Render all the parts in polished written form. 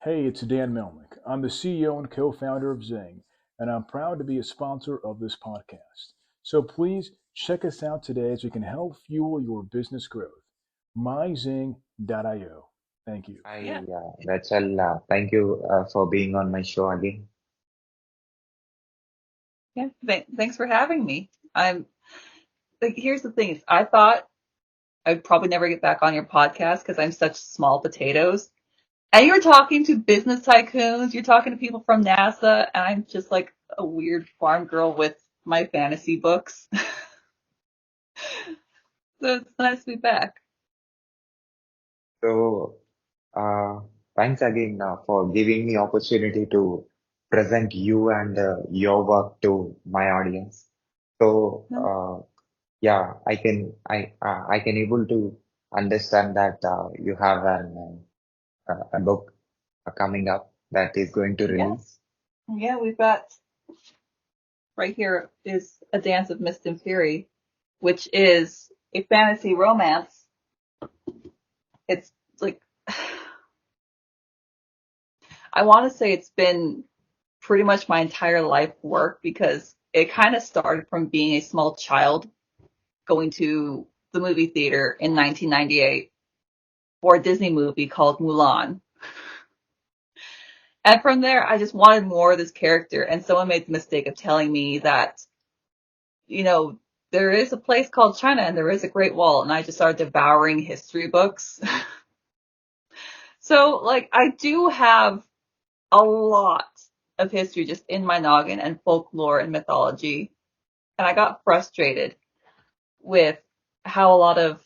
Hey, it's Dan Melnick. I'm the CEO and co founder of Zing, and I'm proud to be a sponsor of this podcast. So please check us out today as we can help fuel your business growth. myzing.io. Thank you. Yeah. Hi, Rachel. Thank you for being on my show again. Yeah. Thanks for having me. I'm like, here's the thing is I thought I'd probably never get back on your podcast because I'm such small potatoes. And you're talking to business tycoons, you're talking to people from NASA, and I'm just like a weird farm girl with my fantasy books. So it's nice to be back. So, uh, thanks again for giving me opportunity to present you and your work to my audience. So, No. yeah, I can able to understand that you have a book coming up that is going to Yes. release. Yeah, we've got right here is A Dance of Mist and Fury, which is a fantasy romance. It's like I want to say it's been pretty much my entire life work because it kind of started from being a small child going to the movie theater in 1998 for a Disney movie called Mulan. And from there, I just wanted more of this character. And someone made the mistake of telling me that, you know, there is a place called China and there is a Great Wall. And I just started devouring history books. So, like, I do have a lot of history just in my noggin and folklore and mythology. And I got frustrated with how a lot of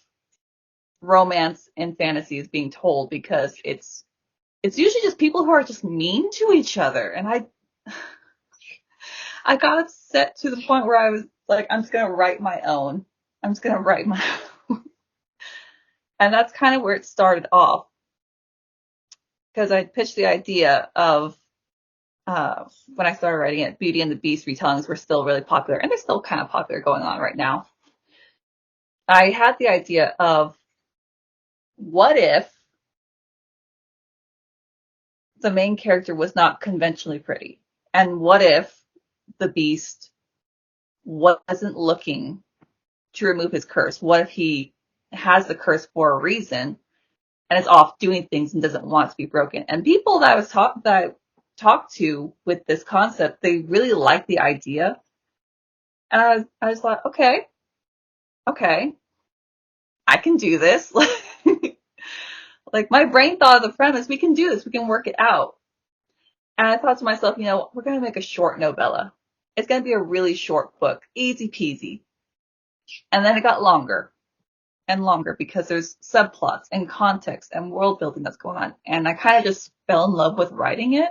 romance and fantasy is being told because it's usually just people who are just mean to each other. And I got upset to the point where I was like, I'm just gonna write my own. I'm just gonna write my own. And that's kind of where it started off because I pitched the idea of when I started writing it, Beauty and the Beast retellings were still really popular, and they're still kind of popular going on right now. I had the idea of what if the main character was not conventionally pretty, and what if the Beast wasn't looking to remove his curse? What if he has the curse for a reason and is off doing things and doesn't want it to be broken? And people that I talked to with this concept, they really liked the idea. And I just thought, okay, I can do this. Like my brain thought of the premise, we can do this, we can work it out. And I thought to myself, we're going to make a short novella. It's going to be a really short book, easy peasy. And then it got longer and longer because there's subplots and context and world building that's going on. And I kind of just fell in love with writing it.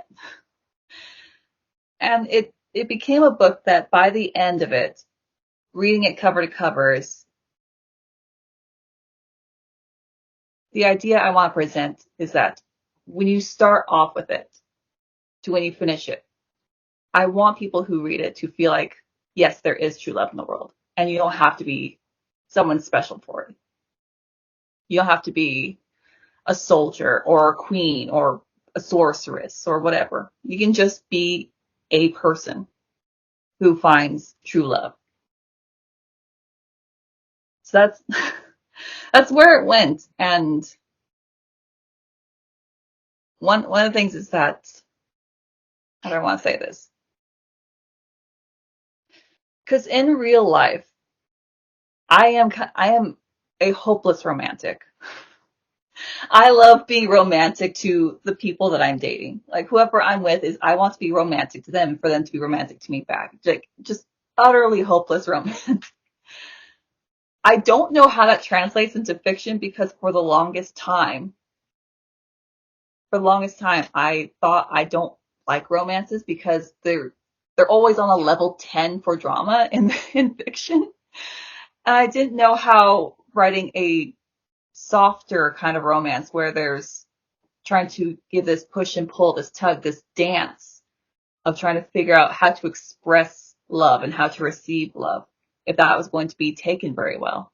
And it became a book that by the end of it, reading it cover to cover is the idea I want to present is that when you start off with it to when you finish it, I want people who read it to feel like, yes, there is true love in the world. And you don't have to be someone special for it. You don't have to be a soldier or a queen or a sorceress or whatever. You can just be a person who finds true love. So that's that's where it went. And one of the things is that how do I want to say this? Because in real life, I am a hopeless romantic. I love being romantic to the people that I'm dating. Like whoever I'm with is I want to be romantic to them for them to be romantic to me back. Like just utterly hopeless romance. I don't know how that translates into fiction because for the longest time I thought I don't like romances because they're always on a level 10 for drama in fiction. And I didn't know how writing a softer kind of romance where there's trying to give this push and pull, this tug, this dance of trying to figure out how to express love and how to receive love, if that was going to be taken very well.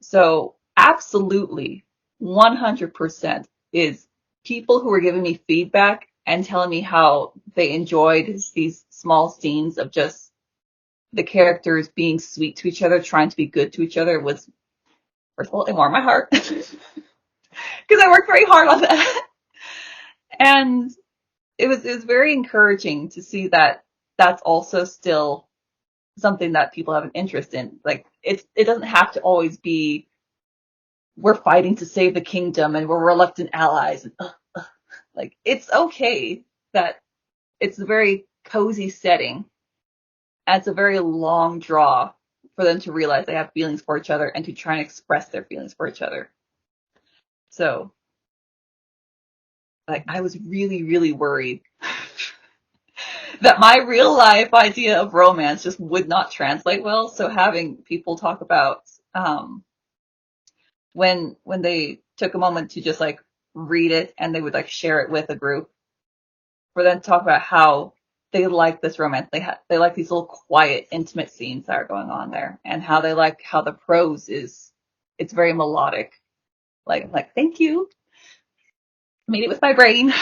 So absolutely 100% is people who were giving me feedback and telling me how they enjoyed these small scenes of just the characters being sweet to each other, trying to be good to each other was, first of all, it warmed my heart because I worked very hard on that. And it was very encouraging to see that that's also still something that people have an interest in. Like it doesn't have to always be we're fighting to save the kingdom and we're reluctant allies. And, like it's okay that it's a very cozy setting. And it's a very long draw for them to realize they have feelings for each other and to try and express their feelings for each other. So, like, I was really, really worried that my real life idea of romance just would not translate well. So having people talk about when they took a moment to just like read it and they would like share it with a group, for them to talk about how they like this romance. They like these little quiet, intimate scenes that are going on there, and how they like how the prose it's very melodic. Like thank you, made it with my brain.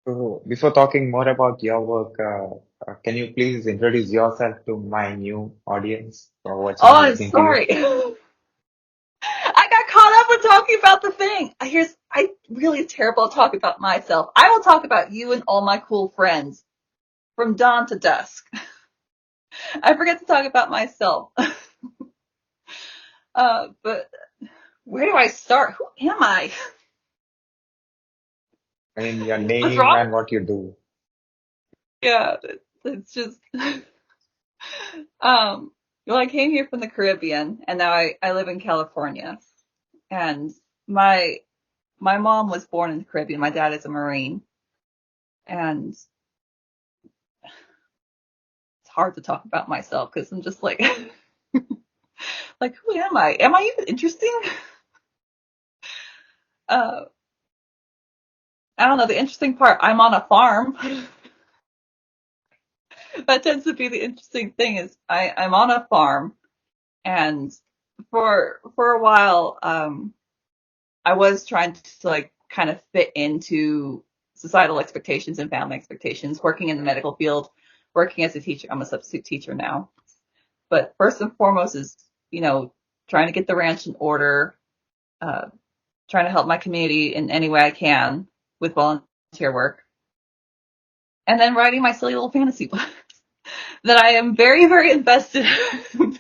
So before talking more about your work, can you please introduce yourself to my new audience who are watching Oh, and I'm listening to you? sorry. I got caught up with talking about the thing. I really terrible at talking about myself. I will talk about you and all my cool friends from dawn to dusk. I forget to talk about myself. But where do I start? Who am I? I mean, your What's name wrong? and what you do. Yeah, it's just well, I came here from the Caribbean and now I live in California. And my my mom was born in the Caribbean. My dad is a Marine. And it's hard to talk about myself because I'm just like like who am I? Am I even interesting? Uh I don't know. The interesting part, I'm on a farm. That tends to be the interesting thing is I'm on a farm and for a while, I was trying to like kind of fit into societal expectations and family expectations, working in the medical field, working as a teacher. I'm a substitute teacher now. But first and foremost is, trying to get the ranch in order, uh, trying to help my community in any way I can with volunteer work, and then writing my silly little fantasy book that I am very, very invested in.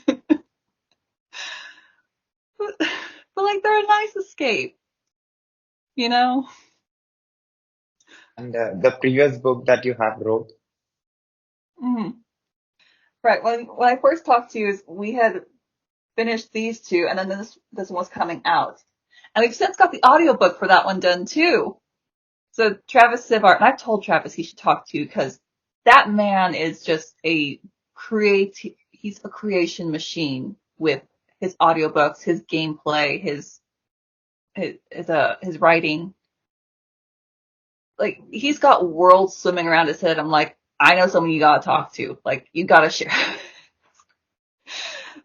But like they're a nice escape, you know? And the previous book that you have wrote, Mm-hmm. Right. When I first talked to you, is we had finished these two, and then this one was coming out, and we've since got the audiobook for that one done too. So Travis Sivart, and I've told Travis he should talk to you because that man is just he's a creation machine with his audiobooks, his gameplay, his writing. Like he's got worlds swimming around his head. I'm like, I know someone you gotta talk to. Like you gotta share.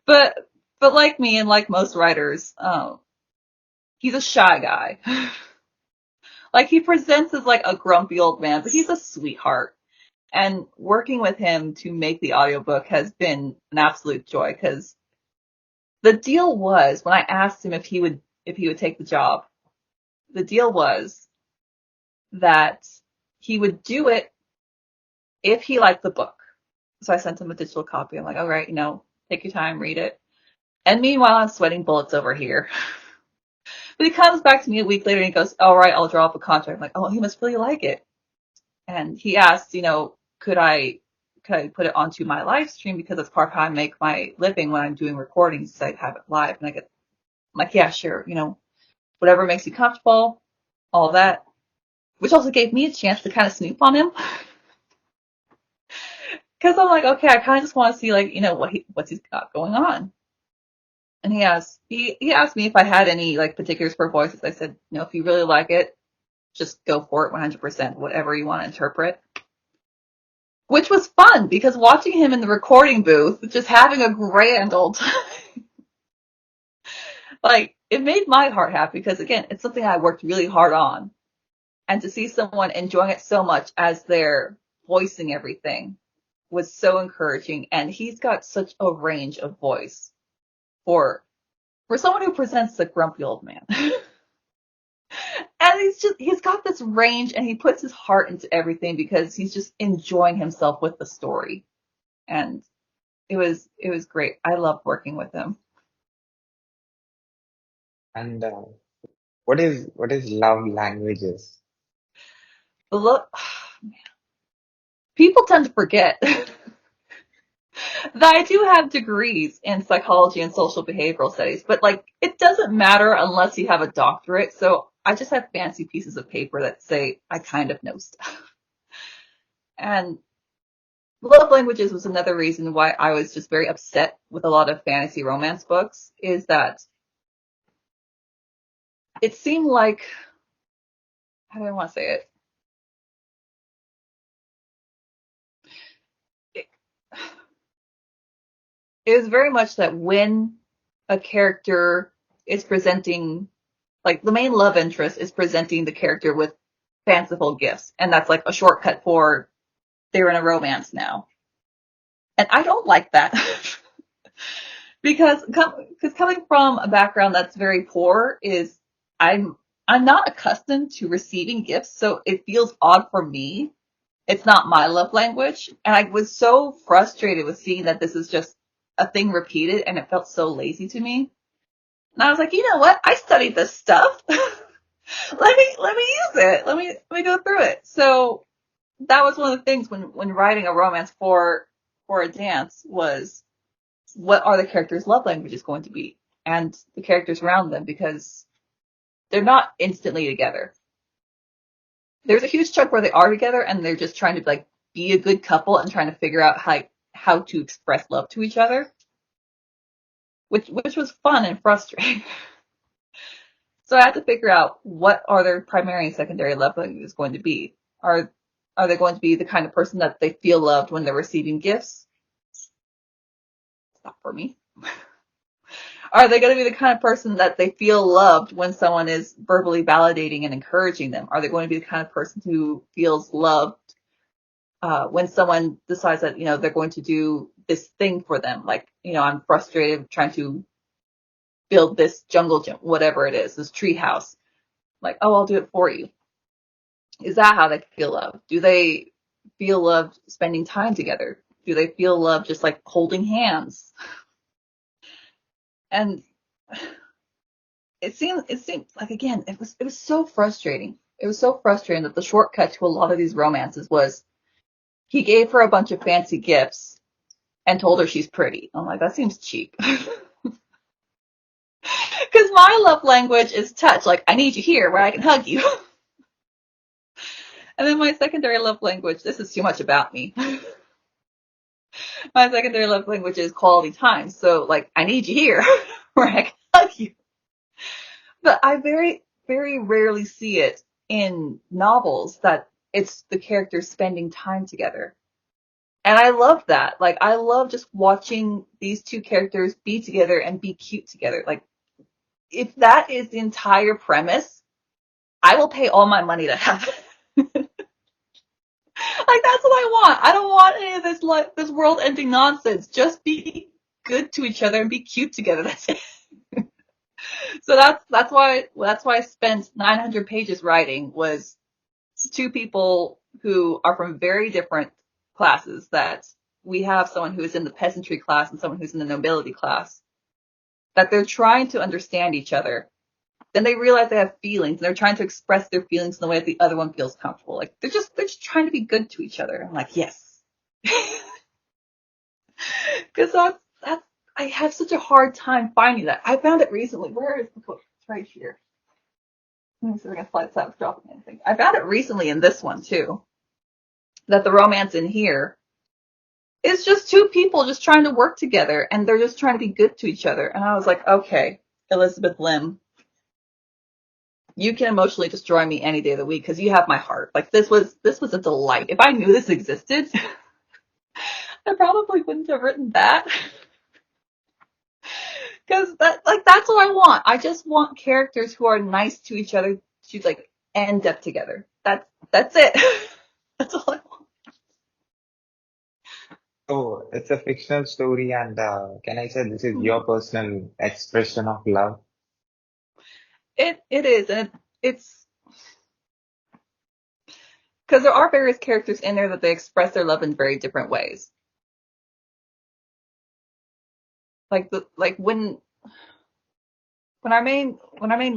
But like me and like most writers, he's a shy guy. Like he presents as like a grumpy old man, but he's a sweetheart. And working with him to make the audiobook has been an absolute joy because the deal was when I asked him if he would take the job, the deal was that he would do it if he liked the book. So I sent him a digital copy. I'm like, all right, take your time, read it. And meanwhile, I'm sweating bullets over here. But he comes back to me a week later and he goes, all right, I'll draw up a contract. I'm like, oh, he must really like it. And he asked, could I put it onto my live stream because that's part of how I make my living when I'm doing recordings. I have it live, and I'm like, yeah, sure, whatever makes you comfortable, all that. Which also gave me a chance to kind of snoop on him because I'm like, okay, I kind of just want to see like, what's he's got going on. And he asked me if I had any like particulars for voices. I said, if you really like it, just go for it 100%, whatever you want to interpret. Which was fun because watching him in the recording booth, just having a grand old time. Like, it made my heart happy because, again, it's something I worked really hard on. And to see someone enjoying it so much as they're voicing everything was so encouraging. And he's got such a range of voice for someone who presents the grumpy old man. And he's got this range and he puts his heart into everything because he's just enjoying himself with the story. And it was great. I loved working with him. And what is love languages? Look, people tend to forget that I do have degrees in psychology and social behavioral studies, but like it doesn't matter unless you have a doctorate. So I just have fancy pieces of paper that say I kind of know stuff. And love languages was another reason why I was just very upset with a lot of fantasy romance books, is that it seemed like, how do I want to say it? It, it was very much that when a character is presenting, like the main love interest is presenting the character with fanciful gifts, and that's like a shortcut for they're in a romance now. And I don't like that. because coming from a background that's very poor, is I'm not accustomed to receiving gifts, so it feels odd for me. It's not my love language, and I was so frustrated with seeing that this is just a thing repeated, and it felt so lazy to me. And I was like, you know what? I studied this stuff. Let me use it. Let me go through it. So that was one of the things when writing a romance for a dance was, what are the characters' love languages going to be, and the characters around them, because they're not instantly together. There's a huge chunk where they are together and they're just trying to like be a good couple and trying to figure out how to express love to each other, which was fun and frustrating. So I had to figure out what are their primary and secondary love languages going to be. Are they going to be the kind of person that they feel loved when they're receiving gifts? It's not for me. Are they going to be the kind of person that they feel loved when someone is verbally validating and encouraging them? Are they going to be the kind of person who feels loved when someone decides that, they're going to do this thing for them? Like, I'm frustrated trying to build this jungle gym, whatever it is, this tree house. Like, oh, I'll do it for you. Is that how they feel loved? Do they feel loved spending time together? Do they feel loved just like holding hands? And it seemed like, again, it was so frustrating. It was so frustrating that the shortcut to a lot of these romances was he gave her a bunch of fancy gifts and told her she's pretty. I'm like, that seems cheap. Because my love language is touch. Like, I need you here where I can hug you. And then my secondary love language, this is too much about me. My secondary love language is quality time. So, like, I need you here where I can hug you. But I very, very rarely see it in novels that it's the characters spending time together. And I love that. Like, I love just watching these two characters be together and be cute together. Like, if that is the entire premise, I will pay all my money to have it. Like, that's what I want. I don't want any of this world-ending nonsense. Just be good to each other and be cute together. That's it. So that's why I spent 900 pages writing, was two people who are from very different classes. That we have someone who is in the peasantry class and someone who's in the nobility class. That they're trying to understand each other. Then they realize they have feelings, and they're trying to express their feelings in the way that the other one feels comfortable. Like, they're just trying to be good to each other. I'm like, yes. Because that's I have such a hard time finding that. I found it recently. Where is the book? It's right here. Let me see if I can slide this out without dropping anything. I found it recently in this one too. That the romance in here is just two people just trying to work together, and they're just trying to be good to each other. And I was like, okay, Elizabeth Lim, you can emotionally destroy me any day of the week because you have my heart. Like, this was a delight. If I knew this existed, I probably wouldn't have written that. Because that's that's what I want. I just want characters who are nice to each other to like end up together. That's it. That's all I want. So it's a fictional story, and can I say this is your personal expression of love? It is, and it's because there are various characters in there that they express their love in very different ways. Like when our main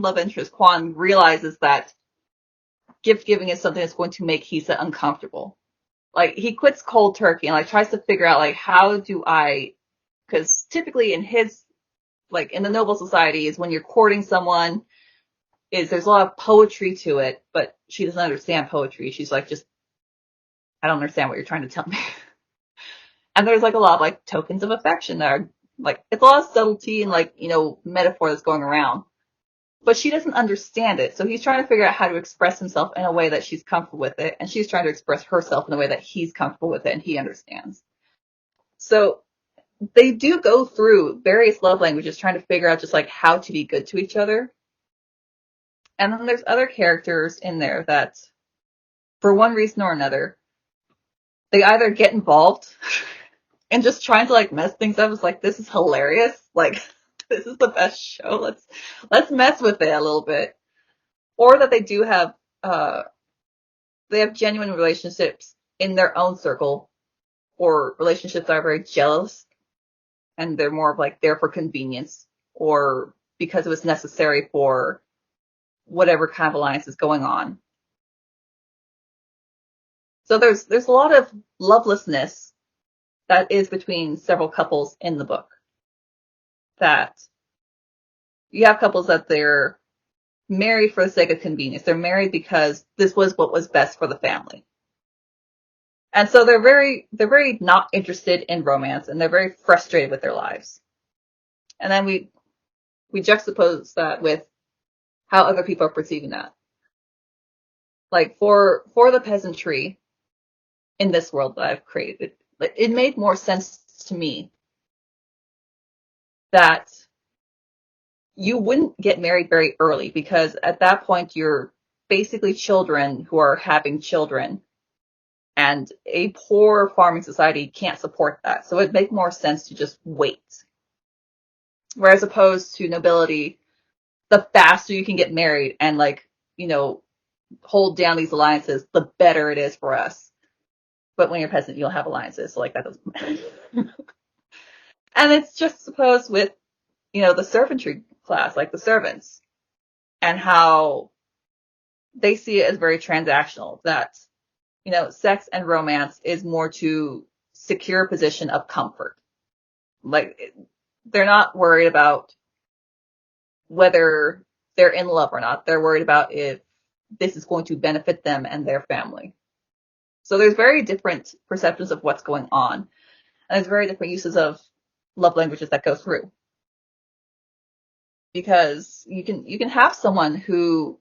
love interest Quan realizes that gift giving is something that's going to make Hisa uncomfortable. Like he quits cold turkey and like tries to figure out like how do I, because typically in his like in the noble society is when you're courting someone is there's a lot of poetry to it, but she doesn't understand poetry. She's like, just I don't understand what you're trying to tell me. And there's like a lot of like tokens of affection that are like it's a lot of subtlety and like metaphor that's going around. But she doesn't understand it. So he's trying to figure out how to express himself in a way that she's comfortable with it. And she's trying to express herself in a way that he's comfortable with it and he understands. So they do go through various love languages trying to figure out just like how to be good to each other. And then there's other characters in there that, for one reason or another, they either get involved and just trying to like mess things up. It's like, this is hilarious. Like, this is the best show. Let's mess with it a little bit. Or that they do have, they have genuine relationships in their own circle, or relationships that are very jealous and they're more of like there for convenience or because it was necessary for whatever kind of alliance is going on. So there's a lot of lovelessness that is between several couples in the book. That you have couples that they're married for the sake of convenience. They're married because this was what was best for the family. And so they're very not interested in romance and they're very frustrated with their lives. And then we juxtapose that with how other people are perceiving that. Like for the peasantry in this world that I've created, it made more sense to me that you wouldn't get married very early because at that point you're basically children who are having children, and a poor farming society can't support that. So it'd make more sense to just wait. Whereas opposed to nobility, the faster you can get married and like, hold down these alliances, the better it is for us. But when you're a peasant, you don't have alliances, so like that doesn't matter. And it's just supposed with, the servantry class, like the servants, and how they see it as very transactional, that, sex and romance is more to secure a position of comfort. Like, they're not worried about whether they're in love or not. They're worried about if this is going to benefit them and their family. So there's very different perceptions of what's going on. And there's very different uses of love languages that go through. Because you can have someone who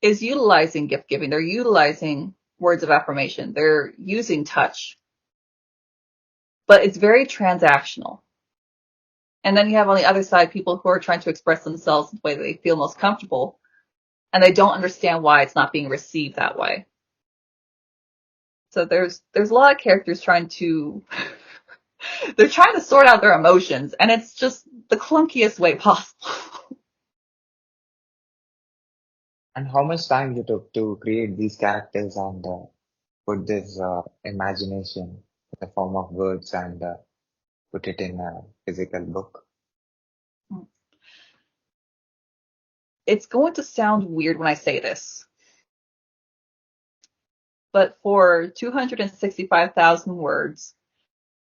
is utilizing gift giving. They're utilizing words of affirmation. They're using touch. But it's very transactional. And then you have on the other side people who are trying to express themselves in the way that they feel most comfortable. And they don't understand why it's not being received that way. So there's a lot of characters trying to they're trying to sort out their emotions, and it's just the clunkiest way possible. And how much time you took to create these characters and put this imagination in the form of words and put it in a physical book? It's going to sound weird when I say this, but for 265,000 words,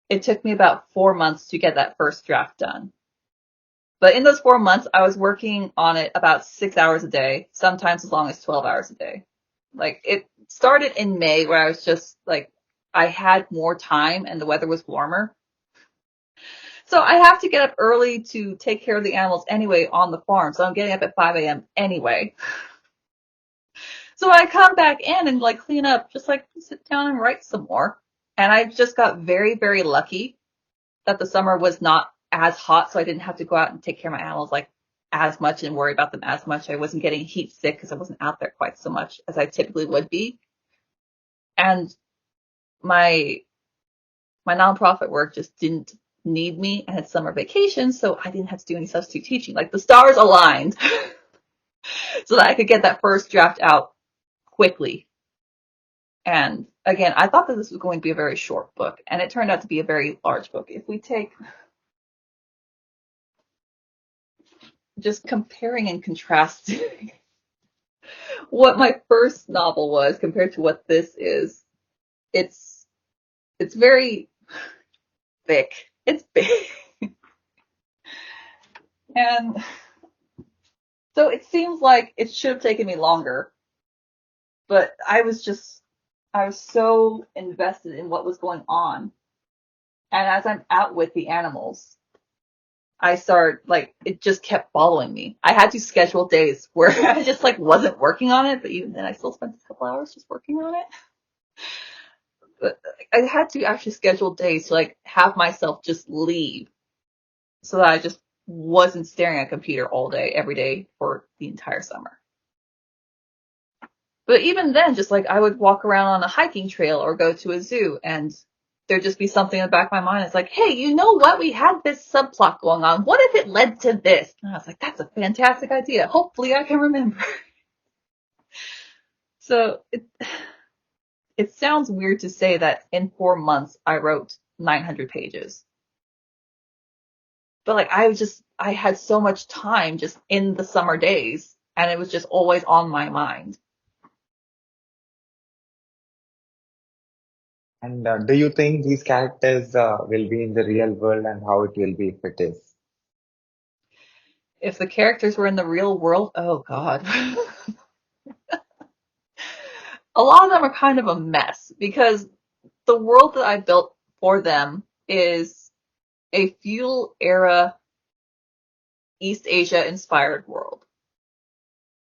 it took me about 4 months to get that first draft done. But in those 4 months, I was working on it about 6 hours a day, sometimes as long as 12 hours a day. Like, it started in May where I was just like, I had more time and the weather was warmer. So I have to get up early to take care of the animals anyway on the farm. So I'm getting up at 5 a.m. anyway. So I come back in and like clean up, just like sit down and write some more. And I just got very, very lucky that the summer was not as hot. So I didn't have to go out and take care of my animals like as much and worry about them as much. I wasn't getting heat sick because I wasn't out there quite so much as I typically would be. And my nonprofit work just didn't need me. I had summer vacation, so I didn't have to do any substitute teaching. Like the stars aligned so that I could get that first draft out quickly. And again, I thought that this was going to be a very short book, and it turned out to be a very large book. If we take just comparing and contrasting what my first novel was compared to what this is, it's very thick. It's big. And so it seems like it should have taken me longer, but I was so invested in what was going on. And as I'm out with the animals, I started, like, it just kept following me. I had to schedule days where I just, like, wasn't working on it, but even then I still spent a couple hours just working on it. But I had to actually schedule days to, like, have myself just leave so that I just wasn't staring at a computer all day, every day for the entire summer. But even then, just like I would walk around on a hiking trail or go to a zoo and there'd just be something in the back of my mind. It's like, hey, you know what? We had this subplot going on. What if it led to this? And I was like, that's a fantastic idea. Hopefully I can remember. So it sounds weird to say that in 4 months I wrote 900 pages. But like I had so much time just in the summer days, and it was just always on my mind. And do you think these characters will be in the real world, and how it will be if it is? If the characters were in the real world, oh God. A lot of them are kind of a mess because the world that I built for them is a feudal era East Asia inspired world.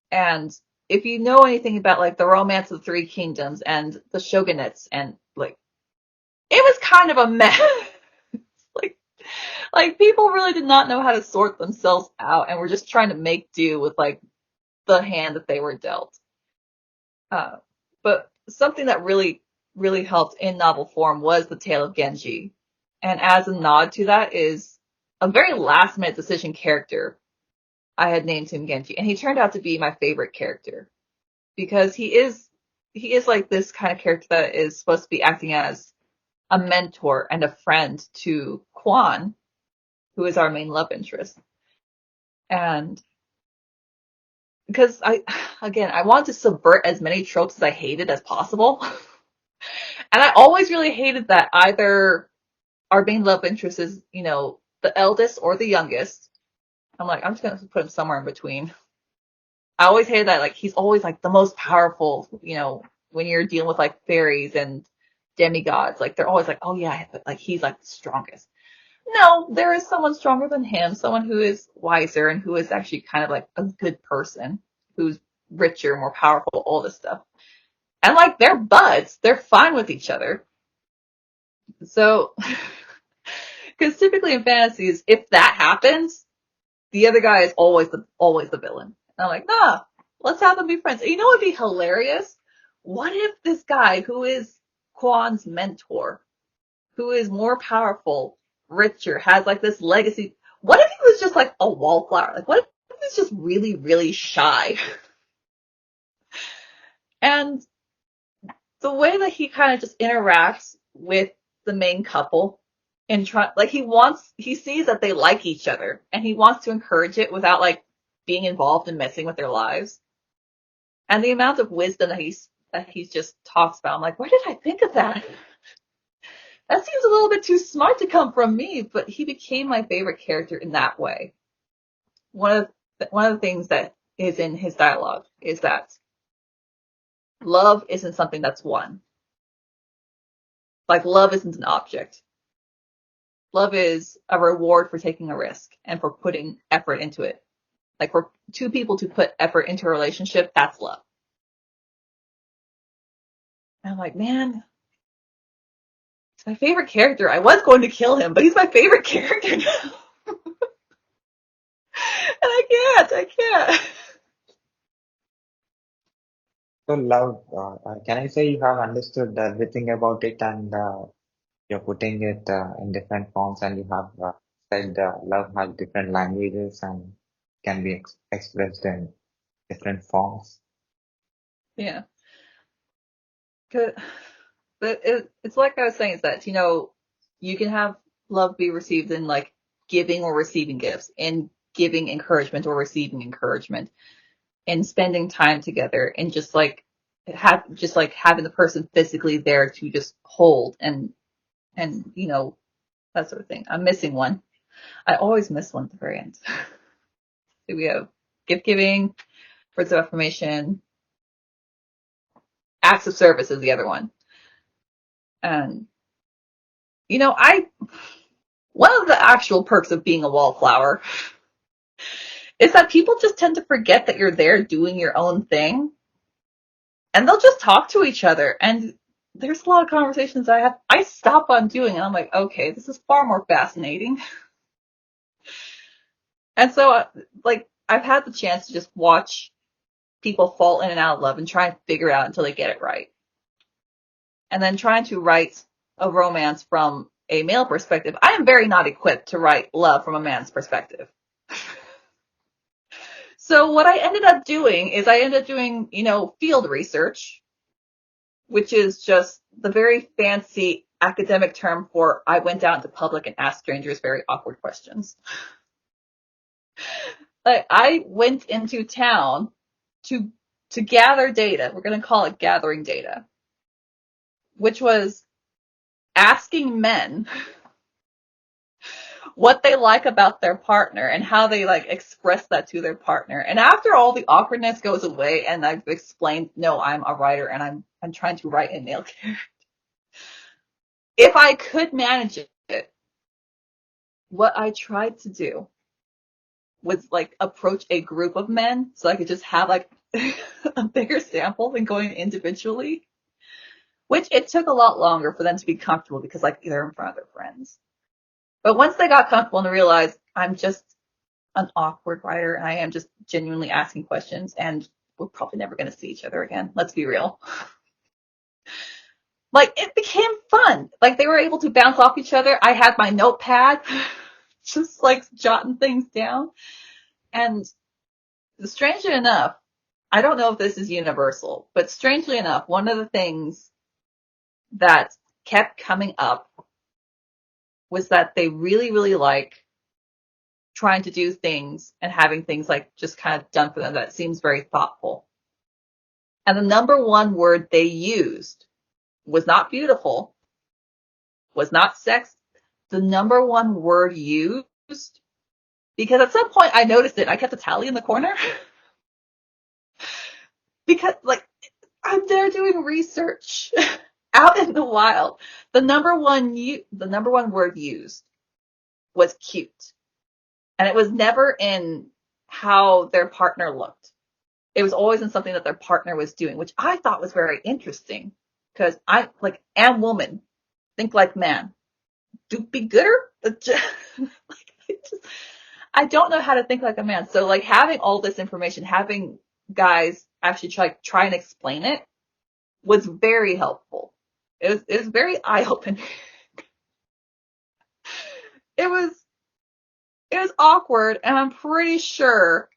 And if you know anything about like the Romance of the Three Kingdoms and the shogunates, and like it was kind of a mess. like people really did not know how to sort themselves out and were just trying to make do with like the hand that they were dealt. But something that really, really helped in novel form was the Tale of Genji. And as a nod to that is a very last minute decision character. I had named him Genji, and he turned out to be my favorite character because he is like this kind of character that is supposed to be acting as a mentor and a friend to Kwan, who is our main love interest. And because I wanted to subvert as many tropes as I hated as possible. And I always really hated that either our main love interest is, you know, the eldest or the youngest. I'm like, I'm just going to put him somewhere in between. I always hated that, like, he's always, like, the most powerful, you know, when you're dealing with, like, fairies and demigods. Like, they're always like, oh, yeah, like, he's, like, the strongest. No, there is someone stronger than him, someone who is wiser and who is actually kind of, like, a good person, who's richer, more powerful, all this stuff. And, like, they're buds. They're fine with each other. So, because typically in fantasies, if that happens, the other guy is always the villain. And I'm like, nah, let's have them be friends. And you know what would be hilarious? What if this guy who is Kwan's mentor, who is more powerful, richer, has like this legacy, what if he was just like a wallflower? Like, what if he was just really, really shy? And the way that he kind of just interacts with the main couple and he sees that they like each other and he wants to encourage it without like being involved in messing with their lives. And the amount of wisdom that he just talks about, I'm like, where did I think of that? That seems a little bit too smart to come from me, but he became my favorite character in that way. One of the things that is in his dialogue is that love isn't something that's won. Like, love isn't an object. Love is a reward for taking a risk and for putting effort into it. Like, for two people to put effort into a relationship, that's love. And I'm like, man, he's my favorite character. I was going to kill him, but he's my favorite character now. And I So love, can I say you have understood everything about it and you're putting it in different forms and you have said love has different languages and can be expressed in different forms. Yeah. 'Cause- But it's like I was saying, is that, you can have love be received in like giving or receiving gifts, in giving encouragement or receiving encouragement, in spending time together, and just like having the person physically there to just hold and that sort of thing. I'm missing one. I always miss one at the very end. So we have gift giving, words of affirmation, acts of service is the other one. And I one of the actual perks of being a wallflower is that people just tend to forget that you're there doing your own thing, and they'll just talk to each other. And there's a lot of conversations I stop on doing, and I'm like, okay, this is far more fascinating. And so, like, I've had the chance to just watch people fall in and out of love and try and figure it out until they get it right. And then trying to write a romance from a male perspective, I am very not equipped to write love from a man's perspective. So what I ended up doing is I ended up doing, field research, which is just the very fancy academic term for I went out into public and asked strangers very awkward questions. Like, I went into town to gather data. We're going to call it gathering data, which was asking men what they like about their partner and how they like express that to their partner. And after all the awkwardness goes away and I've explained, no, I'm a writer and I'm trying to write a male character. If I could manage it, what I tried to do was like approach a group of men so I could just have like a bigger sample than going individually, which it took a lot longer for them to be comfortable because like they're in front of their friends. But once they got comfortable and realized I'm just an awkward writer and I am just genuinely asking questions and we're probably never going to see each other again. Let's be real. Like, it became fun. Like, they were able to bounce off each other. I had my notepad, just like jotting things down. And strangely enough, I don't know if this is universal, but strangely enough, one of the things that kept coming up was that they really, really like trying to do things and having things like just kind of done for them that seems very thoughtful. And the number one word they used was not beautiful, was not sex. The number one word used, because at some point I noticed it. I kept a tally in the corner because like I'm there doing research out in the wild. The number one word used was cute. And it was never in how their partner looked. It was always in something that their partner was doing, which I thought was very interesting because I like am woman, think like man. Do be gooder. I don't know how to think like a man. So like having all this information, having guys actually try and explain it was very helpful. It was very eye opening. It was it was awkward, and I'm pretty sure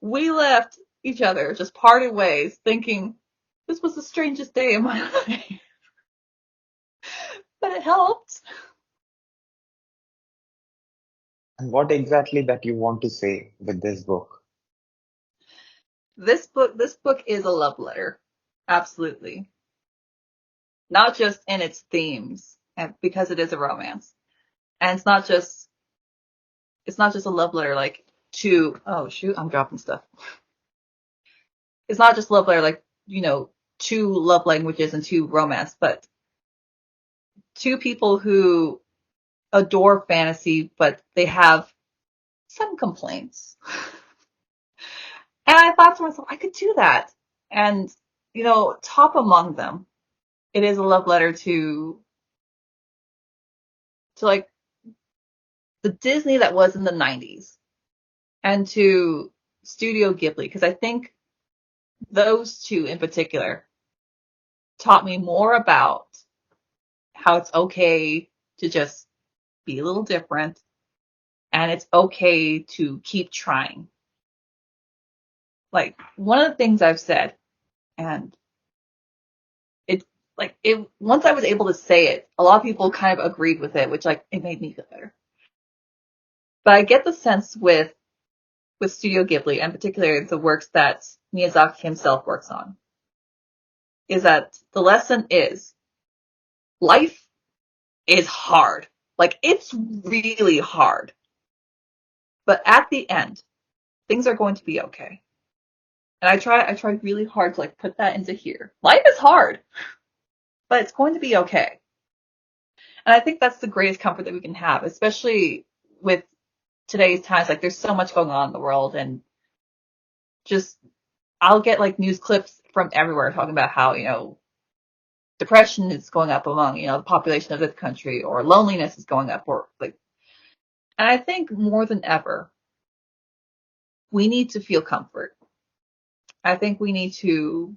we left each other, just parted ways, thinking this was the strangest day of my life. But it helped. And what exactly that you want to say with this book? This book is a love letter. Absolutely. Not just in its themes, and because it is a romance. And it's not just a love letter like to, oh shoot, I'm dropping stuff. It's not just love letter like, two love languages and two romance, but two people who adore fantasy, but they have some complaints. And I thought to myself, I could do that. And, top among them, it is a love letter to like the Disney that was in the 90s and to Studio Ghibli. Because I think those two in particular taught me more about how it's okay to just be a little different, and it's okay to keep trying. Like, one of the things I've said, and it's like, it, once I was able to say it, a lot of people kind of agreed with it, which, like, it made me feel better. But I get the sense with Studio Ghibli, and particularly the works that Miyazaki himself works on, is that the lesson is life is hard. Like, it's really hard. But at the end, things are going to be okay. And I try really hard to, like, put that into here. Life is hard, but it's going to be okay. And I think that's the greatest comfort that we can have, especially with today's times. Like, there's so much going on in the world, and just, I'll get, like, news clips from everywhere talking about how, depression is going up among, the population of this country, or loneliness is going up, or like, and I think more than ever, we need to feel comfort. I think we need to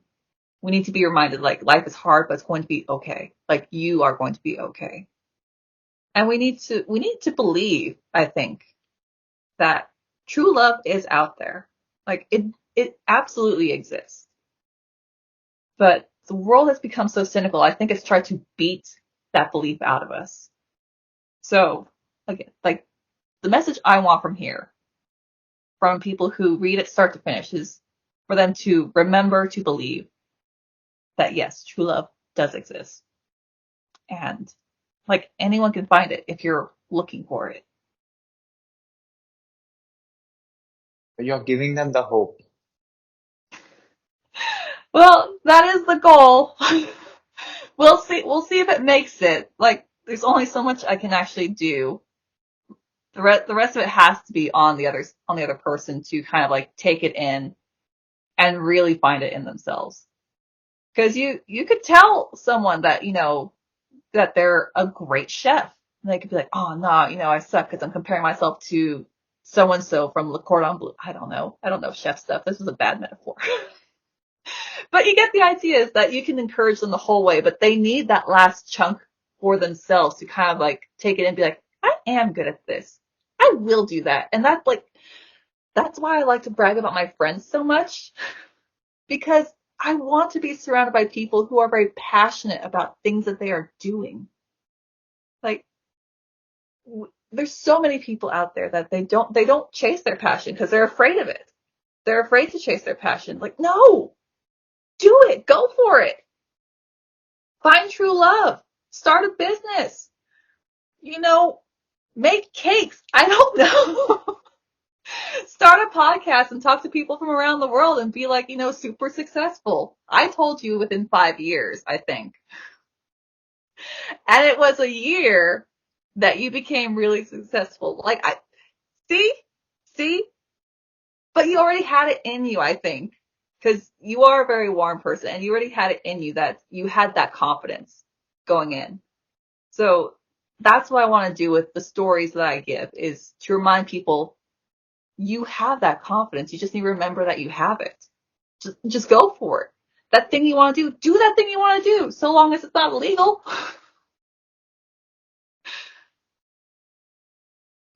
be reminded, like, life is hard, but it's going to be okay. Like, you are going to be okay. And we need to believe, I think, that true love is out there. Like, it absolutely exists. But the world has become so cynical. I think it's tried to beat that belief out of us. So, again, like, the message I want from here, from people who read it start to finish, is for them to remember to believe that, yes, true love does exist. And, like, anyone can find it if you're looking for it. You're giving them the hope. Well, that is the goal. We'll see. We'll see if it makes it. Like, there's only so much I can actually do. The rest of it has to be on the other person to kind of, like, take it in and really find it in themselves. Because you could tell someone that, that they're a great chef. And they could be like, oh no, I suck because I'm comparing myself to so and so from Le Cordon Bleu. I don't know. I don't know chef stuff. This was a bad metaphor. But you get the idea, is that you can encourage them the whole way, but they need that last chunk for themselves to kind of, like, take it and be like, I am good at this. I will do that. And that's why I like to brag about my friends so much, because I want to be surrounded by people who are very passionate about things that they are doing. Like, there's so many people out there that they don't chase their passion because they're afraid of it. They're afraid to chase their passion. Like, no, do it. Go for it. Find true love. Start a business. Make cakes. I don't know. Start a podcast and talk to people from around the world and be, like, super successful. I told you within 5 years, I think. And it was a year that you became really successful. Like, see, but you already had it in you, I think, because you are a very warm person and you already had it in you, that you had that confidence going in. So that's what I want to do with the stories that I give, is to remind people you have that confidence. You just need to remember that you have it. Just go for it. That thing you want to do that thing you want to do, so long as it's not illegal.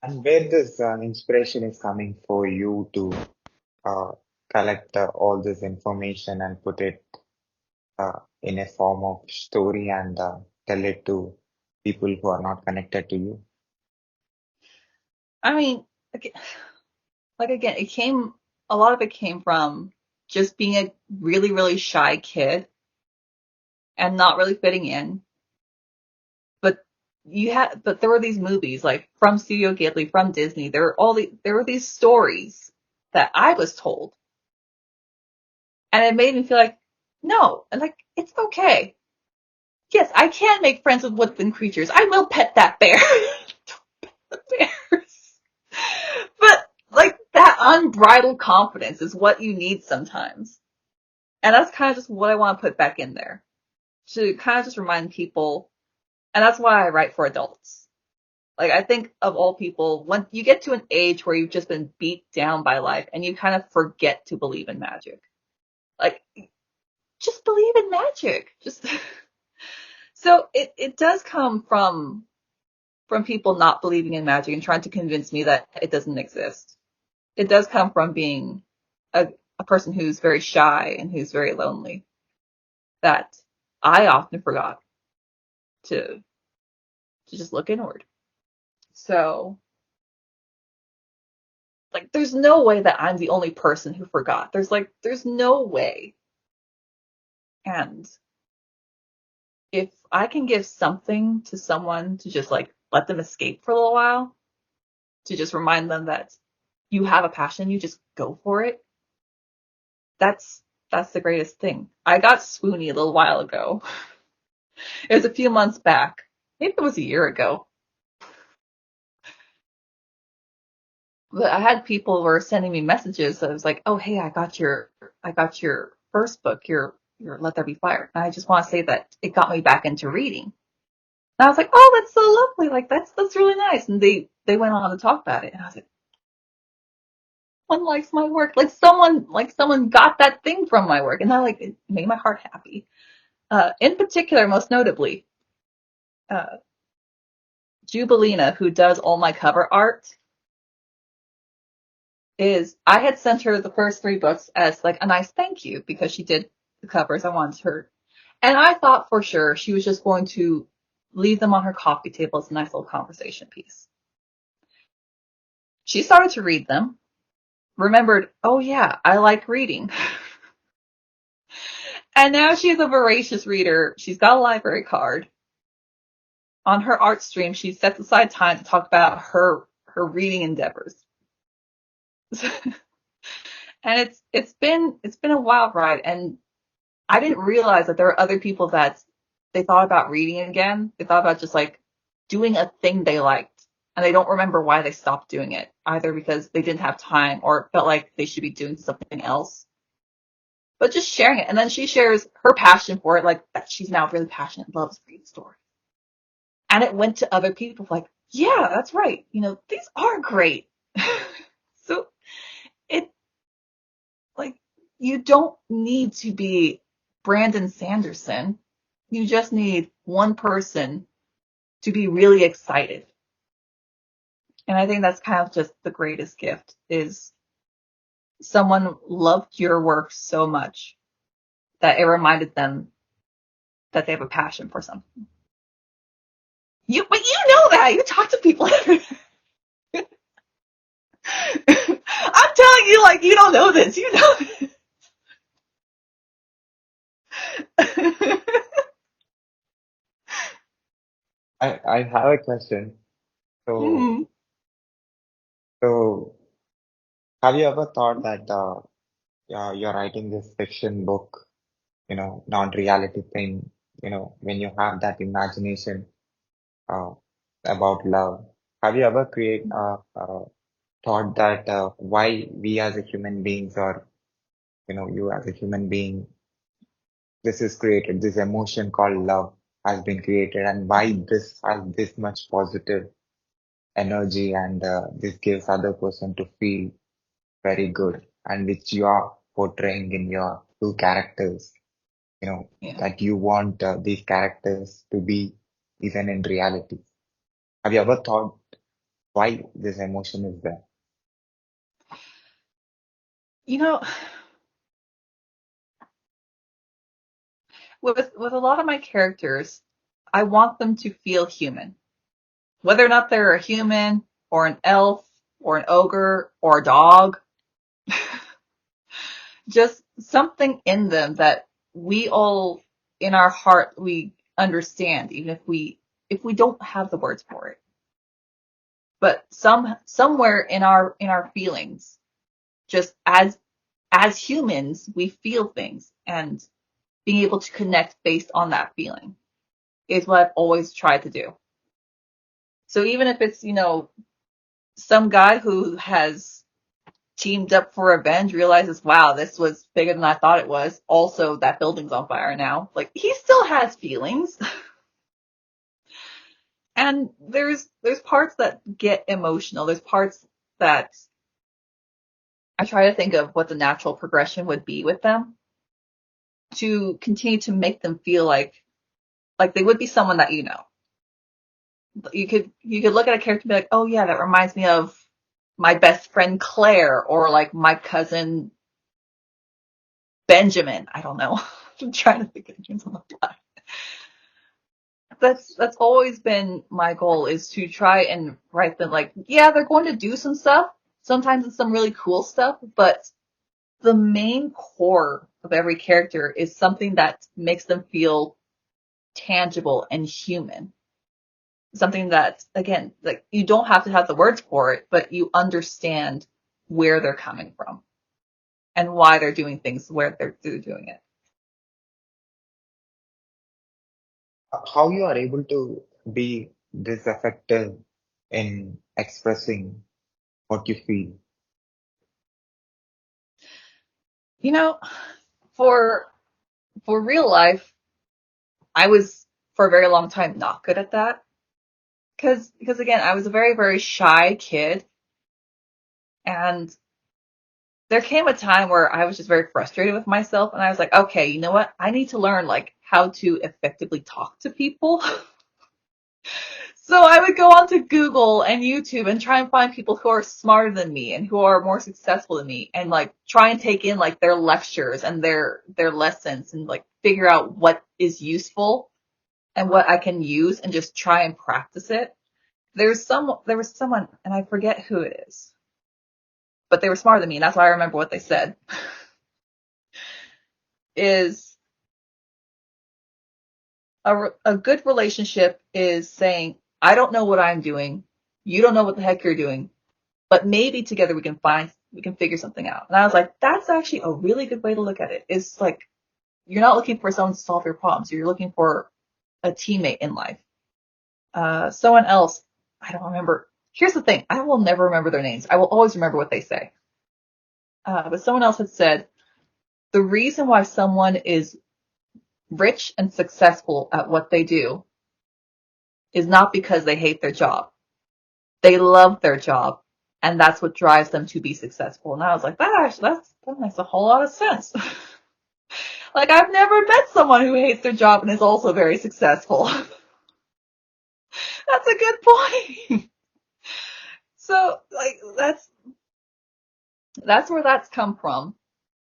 And where this inspiration is coming for you to uh, collect all this information and put it in a form of story and tell it to people who are not connected to you? I mean, again, a lot of it came from just being a really, really shy kid and not really fitting in. But but there were these movies, like, from Studio Ghibli, from Disney. There were these stories that I was told, and it made me feel like, no, and, like, it's okay. Yes, I can make friends with woodland creatures. I will pet that bear. The bears. But, like, that unbridled confidence is what you need sometimes. And that's kind of just what I want to put back in there, to kind of just remind people. And that's why I write for adults. Like, I think of all people, when you get to an age where you've just been beat down by life and you kind of forget to believe in magic. Like, just believe in magic. Just so it does come from people not believing in magic and trying to convince me that it doesn't exist. It does come from being a person who's very shy and who's very lonely, that I often forgot to just look inward. So, like, there's no way that I'm the only person who forgot. There's no way. And if I can give something to someone to just like let them escape for a little while, to just remind them that you have a passion, you just go for it. That's the greatest thing. I got swoony a little while ago. It was a few months back. Maybe it was a year ago. But I had people were sending me messages that was like, "Oh, hey, I got your first book, your Let There Be Fire." And I just want to say that it got me back into reading. And I was like, "Oh, that's so lovely. Like that's really nice." And they went on to talk about it. And I was like, "Someone likes my work. Like someone got that thing from my work." And that like it made my heart happy. In particular, most notably, uh, Jubilina, who does all my cover art, I had sent her the first 3 books as like a nice thank you because she did the covers. I wanted her, and I thought for sure she was just going to leave them on her coffee table as a nice little conversation piece. She started to read them, remembered, oh yeah, I like reading. And now she's a voracious reader. She's got a library card. On her art stream, she sets aside time to talk about her reading endeavors. And it's been a wild ride, and I didn't realize that there were other people that they thought about reading again. They thought about just like doing a thing they liked, and they don't remember why they stopped doing it, either because they didn't have time or felt like they should be doing something else. But just sharing it, and then she shares her passion for it, like that she's now really passionate, loves reading stories, and it went to other people like, yeah, that's right, these are great. So it like you don't need to be Brandon Sanderson. You just need one person to be really excited. And I think that's kind of just the greatest gift is someone loved your work so much that it reminded them that they have a passion for something. But you know that. You talk to people. I'm telling you, like, you don't know this. You know this. I have a question. So, Mhm. so have you ever thought that you're writing this fiction book, non-reality thing, when you have that imagination uh, about love, have you ever thought that why we as a human beings or, you as a human being, this is created, this emotion called love has been created and why this has this much positive energy and this gives other person to feel very good and which you are portraying in your 2 characters, Yeah. that you want these characters to be even in reality. Have you ever thought why this emotion is there? You know, with a lot of my characters, I want them to feel human. Whether or not they're a human or an elf or an ogre or a dog, just something in them that we all in our heart we understand, even if we don't have the words for it. But somewhere in our feelings, just as humans, we feel things, and being able to connect based on that feeling is what I've always tried to do. So even if it's, some guy who has teamed up for revenge realizes, wow, this was bigger than I thought it was. Also, that building's on fire now. Like, he still has feelings. And there's parts that get emotional. There's parts that I try to think of what the natural progression would be with them. to continue to make them feel like they would be someone that you know. You could look at a character and be like, oh yeah, that reminds me of my best friend Claire, or like my cousin Benjamin. I don't know. I'm trying to think of names on the fly. That's always been my goal, is to try and write them like, yeah, they're going to do some stuff. Sometimes it's some really cool stuff, but the main core of every character is something that makes them feel tangible and human. Something that, again, like, you don't have to have the words for it, but you understand where they're coming from and why they're doing things where they're doing it. How you are able to be this effective in expressing what you feel? You know, for real life, I was for a very long time not good at that. Because again, I was a very, very shy kid, and there came a time where I was just very frustrated with myself, and I was like, okay, you know what? I need to learn like how to effectively talk to people. So I would go onto Google and YouTube and try and find people who are smarter than me and who are more successful than me, and like try and take in like their lectures and their lessons, and like figure out what is useful and what I can use, and just try and practice it. There was someone, and I forget who it is, but they were smarter than me, and that's why I remember what they said. Is a good relationship is saying, I don't know what I'm doing, you don't know what the heck you're doing, but maybe together we can figure something out. And I was like, that's actually a really good way to look at it. It's like, you're not looking for someone to solve your problems. You're looking for a teammate in life. Someone else, I don't remember. Here's the thing. I will never remember their names. I will always remember what they say. But someone else had said, the reason why someone is rich and successful at what they do is not because they hate their job. They love their job, and that's what drives them to be successful. And I was like, that makes a whole lot of sense. Like, I've never met someone who hates their job and is also very successful. That's a good point. So, like, that's where that's come from,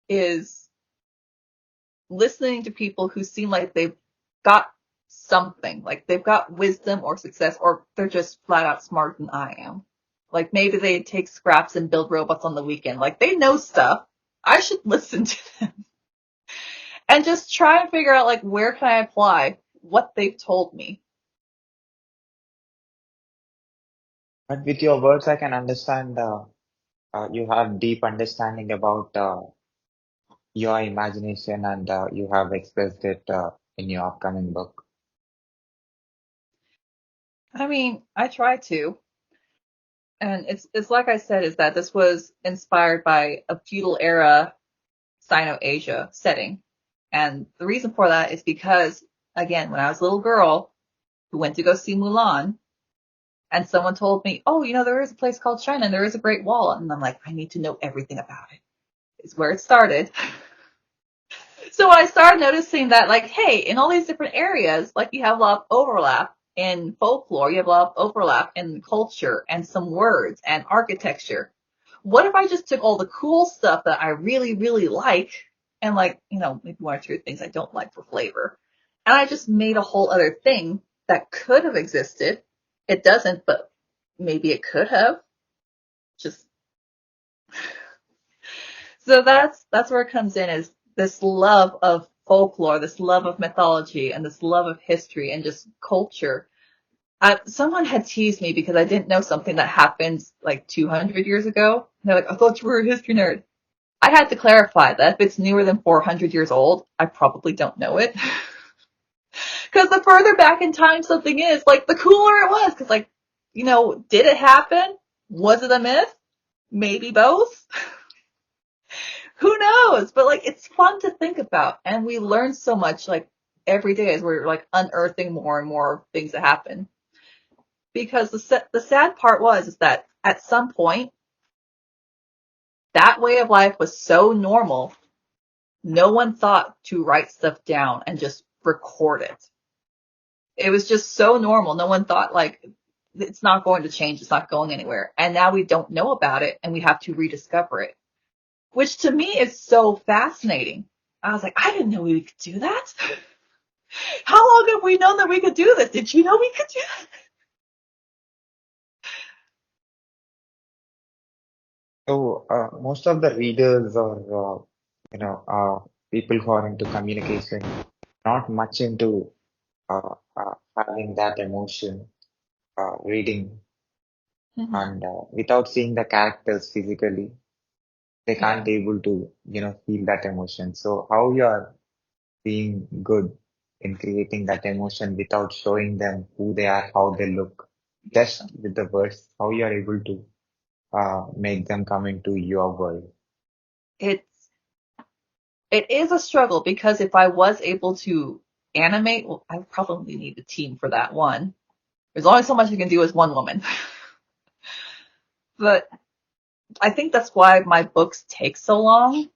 is listening to people who seem like they've got something, like they've got wisdom or success, or they're just flat out smarter than I am. Like, maybe they take scraps and build robots on the weekend. Like, they know stuff. I should listen to them and just try and figure out, like, where can I apply what they've told me. But with your words, I can understand you have deep understanding about your imagination, and you have expressed it in your upcoming book. I mean, I try to. And it's like I said, is that this was inspired by a feudal era Sino-Asia setting. And the reason for that is because, again, when I was a little girl who went to go see Mulan, and someone told me, oh, there is a place called China and there is a Great Wall. And I'm like, I need to know everything about it. It's where it started. So I started noticing that, like, hey, in all these different areas, like, you have a lot of overlap in folklore, you have a lot of overlap in culture and some words and architecture. What if I just took all the cool stuff that I really, really like, and, like, maybe one or two things I don't like for flavor, and I just made a whole other thing that could have existed. It doesn't, but maybe it could have. Just so that's where it comes in, is this love of folklore, this love of mythology, and this love of history and just culture. Someone had teased me because I didn't know something that happened like 200 years ago. And they're like, I thought you were a history nerd. I had to clarify that if it's newer than 400 years old, I probably don't know it. Because the further back in time something is, like, the cooler it was. Because, like, did it happen? Was it a myth? Maybe both. Who knows? But, like, it's fun to think about. And we learn so much, like, every day as we're, like, unearthing more and more things that happen. Because the sad part is that at some point, that way of life was so normal No one thought to write stuff down and just record it. It was just so normal. No one thought like it's not going to change. It's not going anywhere. And now we don't know about it and we have to rediscover it, which to me is so fascinating. I was like, I didn't know we could do that. How long have we known that we could do this? Did you know we could do that? So most of the readers or people who are into communication, not much into having that emotion, reading, Mm-hmm. and without seeing the characters physically, they Yeah. can't able to feel that emotion. So how you are being good in creating that emotion without showing them who they are, how they look, just with the words, how you are able to make them come into your world. It's it is a struggle because if I was able to animate, well, I would probably need a team for that one. There's only so much I can do as one woman. But I think that's why my books take so long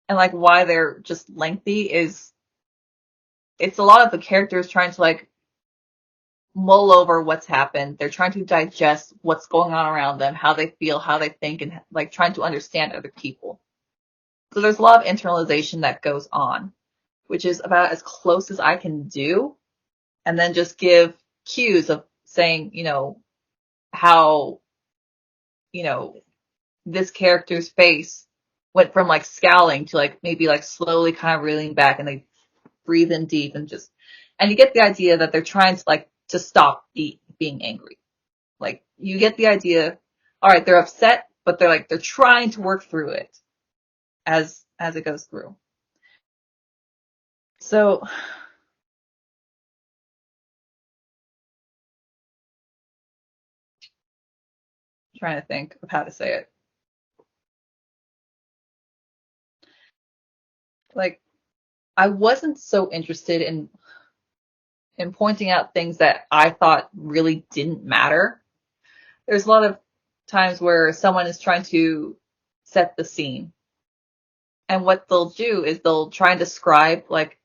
and like why they're just lengthy is it's a lot of the characters trying to like mull over what's happened. They're trying to digest what's going on around them, how they feel, how they think, and like trying to understand other people. So there's a lot of internalization that goes on, which is about as close as I can do, and then just give cues of saying, how, you know, this character's face went from like scowling to like maybe like slowly kind of reeling back and they breathe in deep and you get the idea that they're trying to like to stop being angry. Like you get the idea, all right, they're upset, but they're trying to work through it as it goes through. So trying to think of how to say it. Like I wasn't so interested in pointing out things that I thought really didn't matter. There's a lot of times where someone is trying to set the scene. And what they'll do is they'll try and describe like,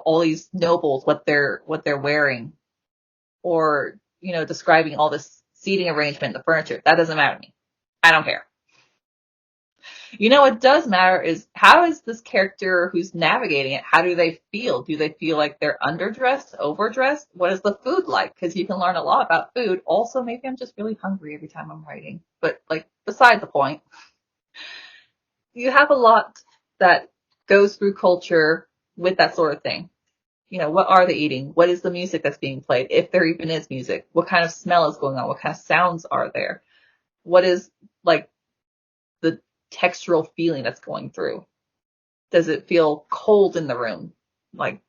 all these nobles, what they're wearing, or, describing all this seating arrangement, the furniture. That doesn't matter to me. I don't care. What does matter is how is this character who's navigating it, how do they feel? Do they feel like they're underdressed, overdressed? What is the food like? Because you can learn a lot about food. Also, maybe I'm just really hungry every time I'm writing. But like beside the point, you have a lot that goes through culture with that sort of thing. What are they eating? What is the music that's being played? If there even is music, what kind of smell is going on? What kind of sounds are there? What is like the textural feeling that's going through? Does it feel cold in the room? Like,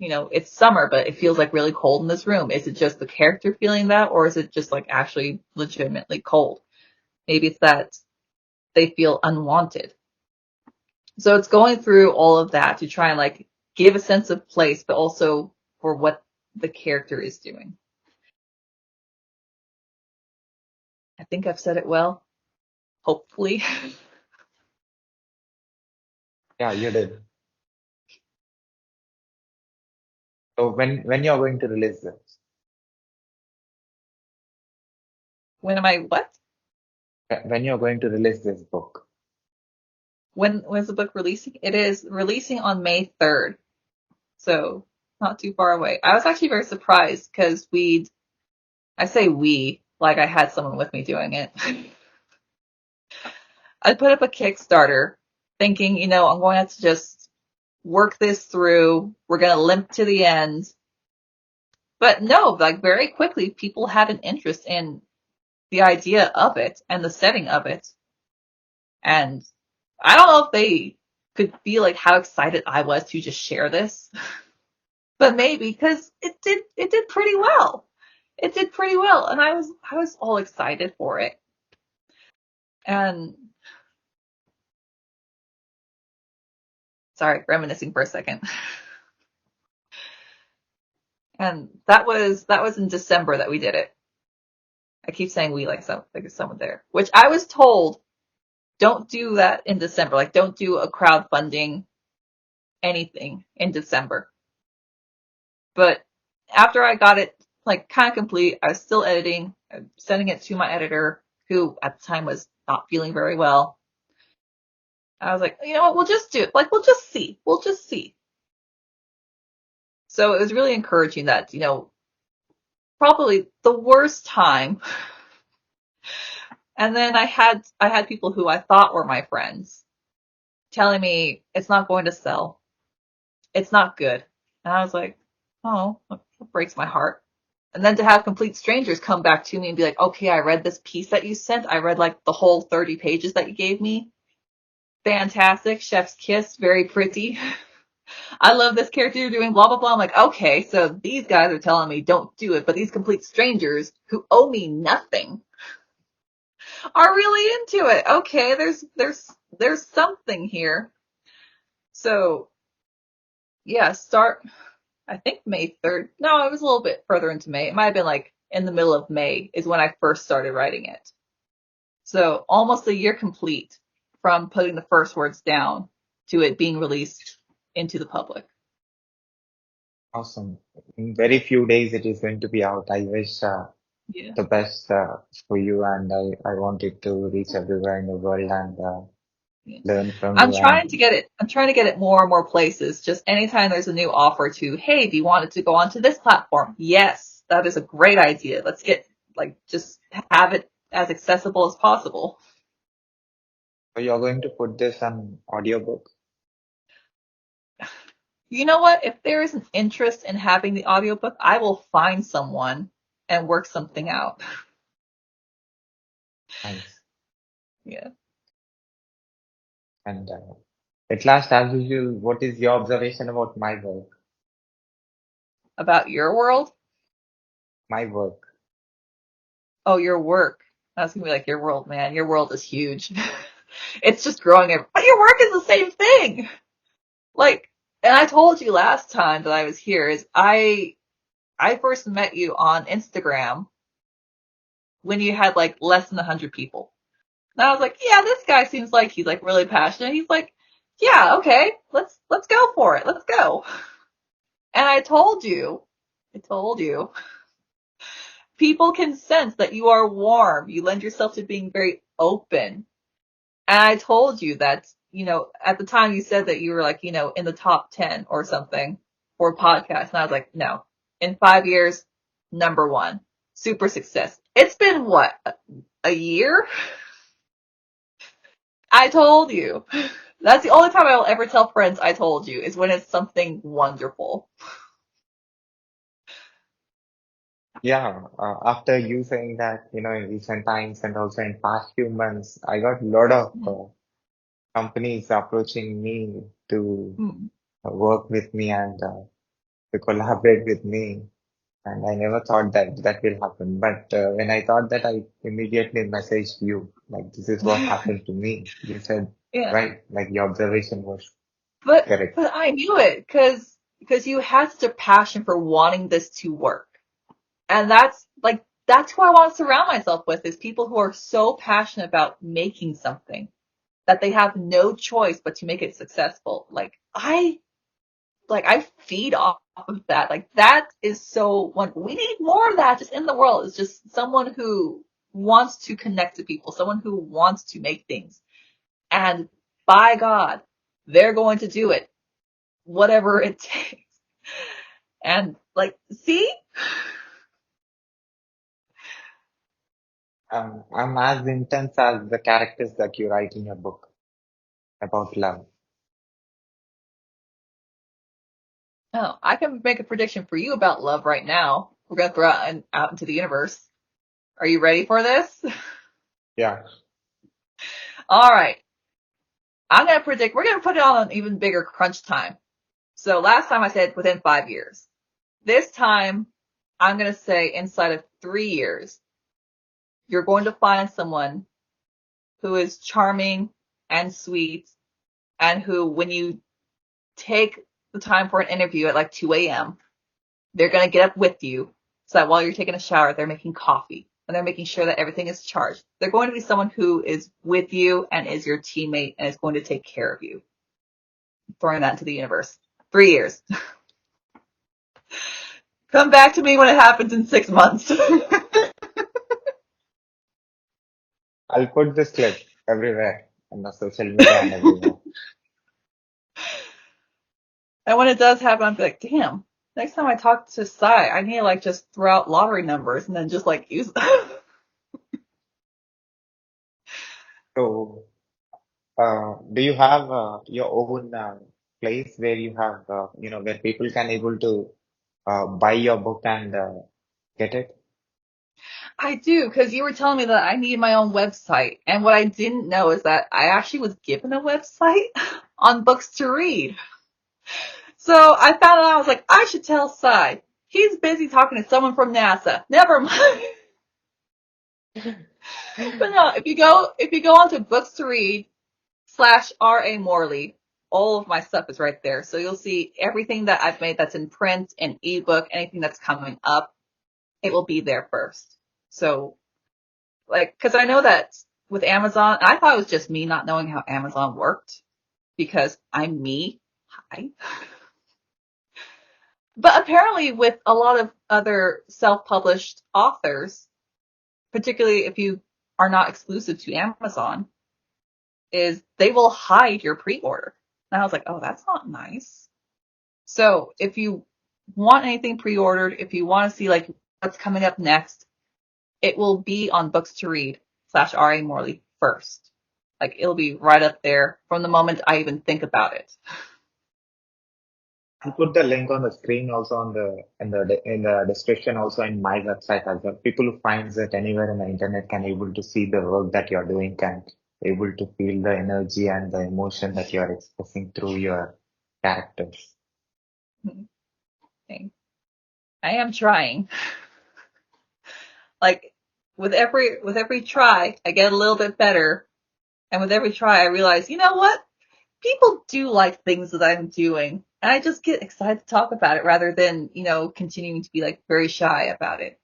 it's summer, but it feels like really cold in this room. Is it just the character feeling that, or is it just like actually legitimately cold? Maybe it's that they feel unwanted. So it's going through all of that to try and like give a sense of place, but also for what the character is doing. I think I've said it well, hopefully. Yeah, you did. So when you're going to release this, When am I what? when you're going to release this book, When's the book releasing? It is releasing on May 3rd. So not too far away. I was actually very surprised because I say we, like I had someone with me doing it. I put up a Kickstarter thinking, I'm going to have to just work this through. We're going to limp to the end. But no, like very quickly, people had an interest in the idea of it and the setting of it. And I don't know if they could feel like how excited I was to just share this, but maybe because it did pretty well. It did pretty well, and I was all excited for it. And sorry, reminiscing for a second. And that was in December that we did it. I keep saying we like someone there, which I was told don't do that in December. Like don't do a crowdfunding anything in December. But after I got it like kind of complete, I was still editing, sending it to my editor, who at the time was not feeling very well. I was like, you know what, we'll just do it. Like, we'll just see. We'll just see. So it was really encouraging that, probably the worst time. And then I had people who I thought were my friends telling me it's not going to sell. It's not good. And I was like, oh, that breaks my heart. And then to have complete strangers come back to me and be like, okay, I read this piece that you sent. I read like the whole 30 pages that you gave me. Fantastic. Chef's kiss. Very pretty. I love this character you're doing, blah, blah, blah. I'm like, okay, so these guys are telling me don't do it, but these complete strangers who owe me nothing are really into it. Okay, there's something here. So yeah, start, I think May 3rd. No, it was a little bit further into May. It might have been like in the middle of May is when I first started writing it. So almost a year complete from putting the first words down to it being released into the public. Awesome. In very few days, it is going to be out. I wish Yeah. the best for you, and I want it to reach everywhere in the world and Yeah. learn from I'm you. trying And to get it. I'm trying to get it more and more places. Just anytime there's a new offer to, hey, do you want it to go onto this platform? Yes, that is a great idea. Let's get just have it as accessible as possible. so you're going to put this on audiobook. You know what? If there is an interest in having the audiobook, I will find someone and work something out. Nice. Yeah. And at last, as usual, what is your observation about my work? About your world? My work. Oh, your work. I was gonna be like, your world, man. Your world is huge. It's just growing. But your work is the same thing. Like, and I told you last time that I was here is I first met you on Instagram when you had like less than 100 people. And I was like, yeah, this guy seems like he's like really passionate. He's like, yeah, okay, let's go for it. Let's go. And I told you, people can sense that you are warm. You lend yourself to being very open. And I told you that, at the time you said that you were like, in the top 10 or something for podcasts. And I was like, no, in 5 years, number one, super success. It's been what, a year? I told you. That's the only time I will ever tell friends I told you is when it's something wonderful. Yeah, after you saying that, in recent times and also in past few months, I got a lot of companies approaching me to Hmm. work with me and to collaborate with me. And I never thought that that will happen. But when I thought that, I immediately messaged you, like, this is what happened to me. You said, Yeah. right, like your observation was But correct. I knew it because you had such a passion for wanting this to work. And that's who I want to surround myself with is people who are so passionate about making something that they have no choice but to make it successful. I feed off of that. Like that is so wonderful. We need more of that just in the world. It's just someone who wants to connect to people, someone who wants to make things. And by God, they're going to do it, whatever it takes. And see? I'm as intense as the characters that you write in your book about love. Oh, I can make a prediction for you about love right now. We're going to throw out into the universe. Are you ready for this? Yeah. All right. I'm going to predict, we're going to put it on an even bigger crunch time. So last time I said within 5 years. This time, I'm going to say inside of 3 years, you're going to find someone who is charming and sweet and who, when you take the time for an interview at like 2 a.m., they're going to get up with you so that while you're taking a shower, they're making coffee and they're making sure that everything is charged. They're going to be someone who is with you and is your teammate and is going to take care of you. throwing that into the universe. 3 years. Come back to me when it happens in 6 months. I'll put this clip everywhere on the social media and everywhere. And when it does happen, I'm like, damn, next time I talk to Sai, I need to like just throw out lottery numbers and then just like use them. So, do you have your own place where you have, where people can able to buy your book and get it? I do, because you were telling me that I need my own website. And what I didn't know is that I actually was given a website on books to read. So I found out, I was like, I should tell Sai. He's busy talking to someone from NASA. Never mind. But no, if you go onto books to read / R.A. Morley, all of my stuff is right there. So you'll see everything that I've made that's in print and ebook, anything that's coming up, it will be there first. So like, cause I know that with Amazon, I thought it was just me not knowing how Amazon worked because I'm me. Hi. But apparently with a lot of other self-published authors, particularly if you are not exclusive to Amazon, is they will hide your pre-order. And I was like, oh, that's not nice. So if you want anything pre-ordered, if you want to see like what's coming up next, it will be on books to read / R.A. Morley first. Like it'll be right up there from the moment I even think about it. I'll put the link on the screen also on the in the description also in my website as well. People who finds it anywhere in the internet can able to see the work that you're doing, can able to feel the energy and the emotion that you're expressing through your characters. I am trying. Like with every try, I get a little bit better. And with every try, I realize, you know what? People do like things that I'm doing. And I just get excited to talk about it rather than, continuing to be like very shy about it.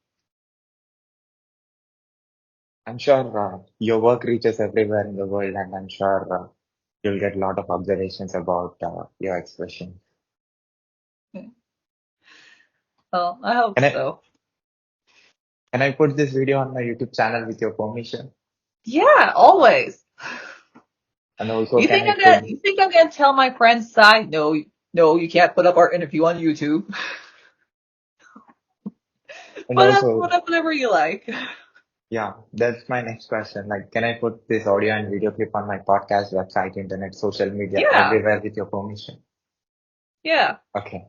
I'm sure your work reaches everywhere in the world, and I'm sure you'll get a lot of observations about your expression. Well, I hope Can I so. can I put this video on my YouTube channel with your permission? Yeah, always. And also, can I put You think I'm gonna tell my friends side? No, no, you can't put up our interview on YouTube. and Put also up whatever you like. yeah, that's my next question. Like, can I put this audio and video clip on my podcast, website, internet, social media, Yeah, everywhere with your permission? yeah. Okay.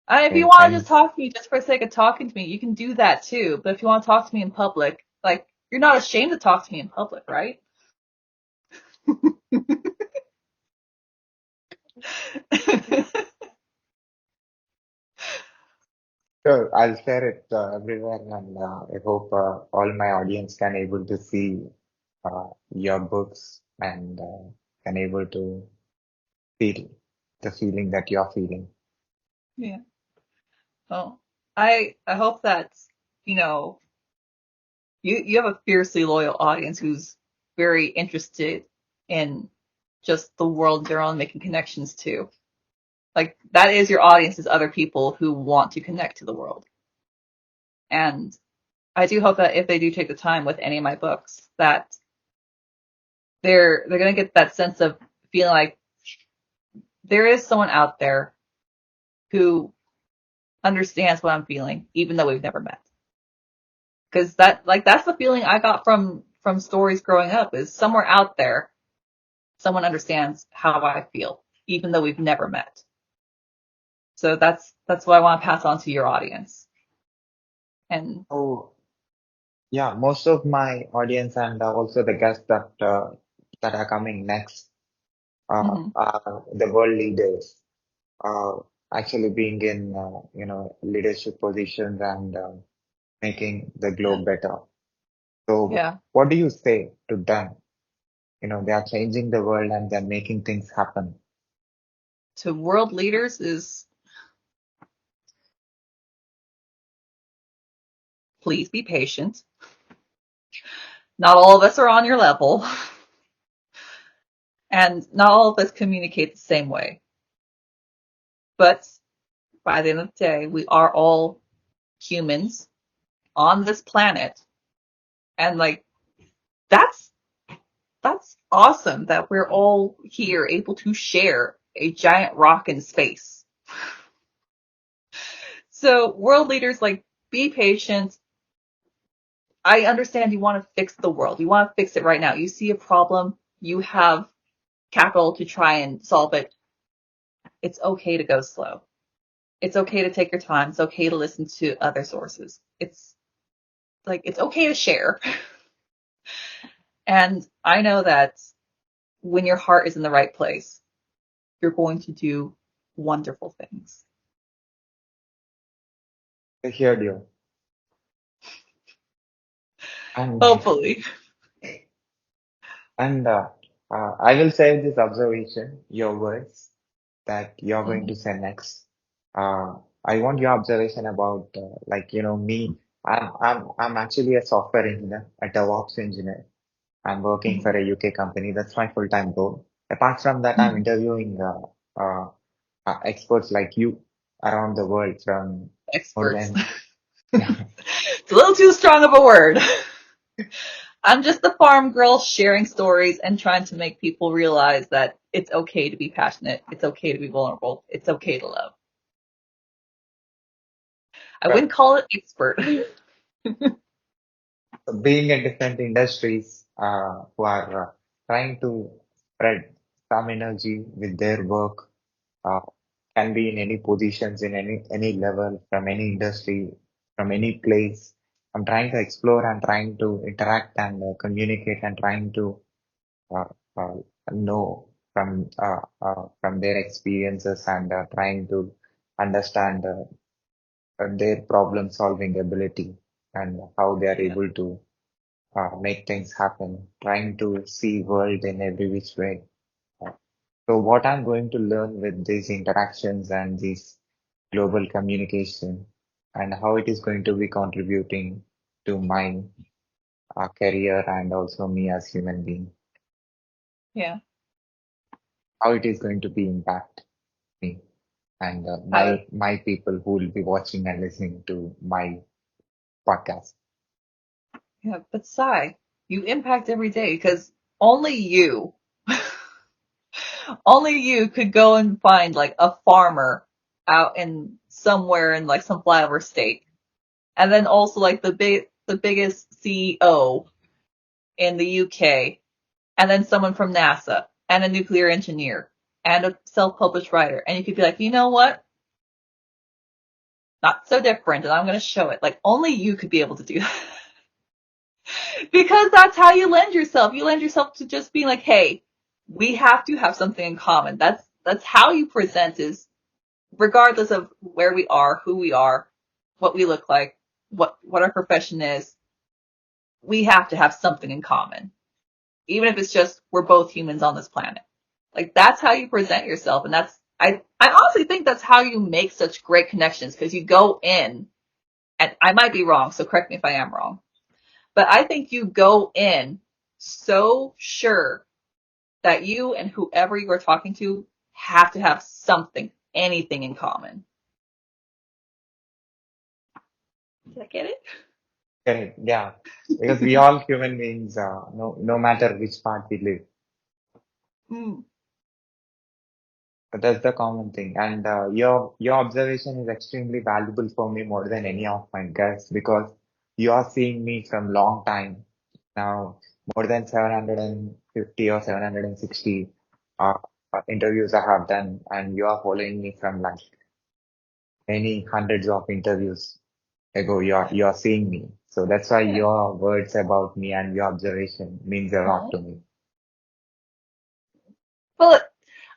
If you Okay. want to And just talk to me just for the sake of talking to me, you can do that too. But if you want to talk to me in public, like, you're not ashamed to talk to me in public, right? sure, I'll share it everywhere, and I hope all my audience can able to see your books and can able to feel the feeling that you're feeling. Yeah. Well, I hope that, you know, you have a fiercely loyal audience who's very interested in just the world in general and making connections to. Like that is your audience is other people who want to connect to the world. And I do hope that if they do take the time with any of my books, that they're gonna get that sense of feeling like there is someone out there who understands what I'm feeling, even though we've never met. Because that's the feeling I got from stories growing up is somewhere out there, someone understands how I feel, even though we've never met. So that's what I want to pass on to your audience. And Oh, yeah, most of my audience and also the guests that are coming next mhm, are the world leaders, uh, actually being in leadership positions and making the yeah, globe better. So, yeah. what do you say to them? They are changing the world and they're making things happen. To world leaders is please be patient. Not all of us are on your level, and not all of us communicate the same way. But by the end of the day, we are all humans on this planet. And like, that's awesome that we're all here able to share a giant rock in space. So world leaders, like, be patient. I understand you want to fix the world. You want to fix it right now. You see a problem. You have capital to try and solve it. It's okay to go slow. It's okay to take your time. It's okay to listen to other sources. It's okay to share. And I know that when your heart is in the right place, you're going to do wonderful things. I heard you. And, Hopefully. and, I will say this observation, your words that you're going to Mhm. say next. Uh, I want your observation about, me. I'm actually a software engineer, a DevOps engineer. I'm working for Mhm. a UK company. That's my full-time role. Apart from that, I'm Mhm. interviewing, experts like you around the world from more Experts. than, It's a little too strong of a word. I'm just the farm girl sharing stories and trying to make people realize that it's okay to be passionate. It's okay to be vulnerable. It's okay to love. I uh, wouldn't call it expert. being in different industries, who are trying to spread some energy with their work, uh, can be in any positions, in any level, from any industry, from any place. I'm trying to explore and trying to interact and communicate and trying to uh, uh, know from their experiences and trying to understand their problem solving ability and how they are Yeah. able to make things happen, trying to see world in every which way. Uh, So what I'm going to learn with these interactions and this global communication and how it is going to be contributing to my career and also me as human being, Yeah. how it is going to be impact me and I, my people who will be watching and listening to my podcast. yeah. But Sai, you impact every day because only you, only you could go and find like a farmer out in somewhere in like some flyover state. And then also like the biggest CEO in the UK, and then someone from NASA, and a nuclear engineer, and a self-published writer. And you could be like, you know what? Not so different, and I'm going to show it. Like, only you could be able to do that. Because that's how you lend yourself. You lend yourself to just being like, hey, we have to have something in common. That's how you present, is regardless of where we are, who we are, what we look like, what our profession is, we have to have something in common. Even if it's just we're both humans on this planet. Like, that's how you present yourself, and I honestly think that's how you make such great connections, because you go in, and I might be wrong, so correct me if I am wrong, but I think you go in so sure that you and whoever you are talking to have to have something, anything in common. Did I get it? Correct. Yeah, because we all human beings, no matter which part we live. Mm, That's the common thing. And your observation is extremely valuable for me more than any of my guests because you are seeing me from long time now, more than 750 or 760 uh, interviews I have done, and you are following me from like many hundreds of interviews ago. You are seeing me, so that's why yeah. your words about me and your observation means a lot to me. Well,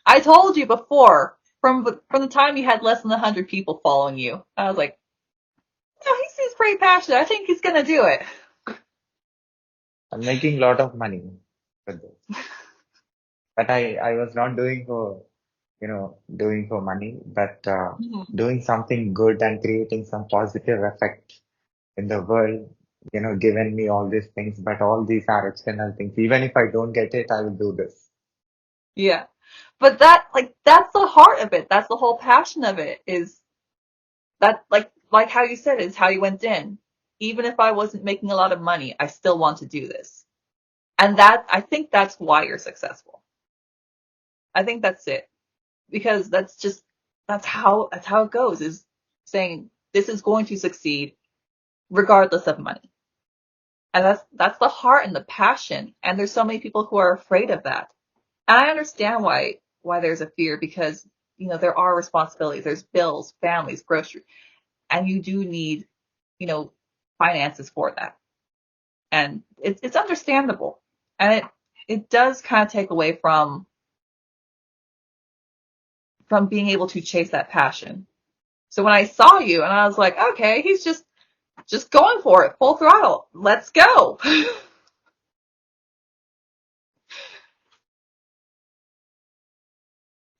I told you before, from the time you had less than 100 people following you, I was like, no, he seems pretty passionate. I think he's gonna do it. I'm making a lot of money with this, but I was not doing for doing for money, but Mhm. doing something good and creating some positive effect in the world, given me all these things, but all these are external things. Even if I don't get it, I will do this. Yeah. But that's the heart of it. That's the whole passion of it, is that, like how you said, is how you went in. Even if I wasn't making a lot of money, I still want to do this. And I think that's why you're successful. I think that's it. Because that's how it goes, is saying this is going to succeed regardless of money. And that's the heart and the passion. And there's so many people who are afraid of that. And I understand why there's a fear, because there are responsibilities, there's bills, families, groceries, and you do need, you know, finances for that. And it's understandable. And it does kind of take away from being able to chase that passion. So when I saw you and I was like, okay, he's just going for it, full throttle. Let's go.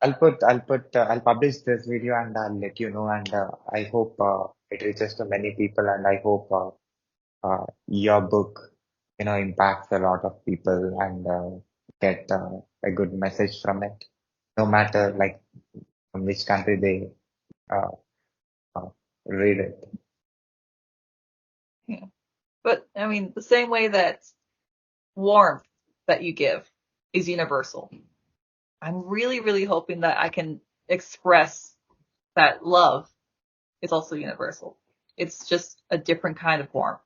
I'll publish this video and I'll let you know. And I hope it reaches to many people. And I hope your book, impacts a lot of people and get a good message from it, no matter like from which country they uh, uh, read it. Yeah. But I mean, the same way that warmth that you give is universal. I'm really, really hoping that I can express that love is also universal. It's just a different kind of warmth.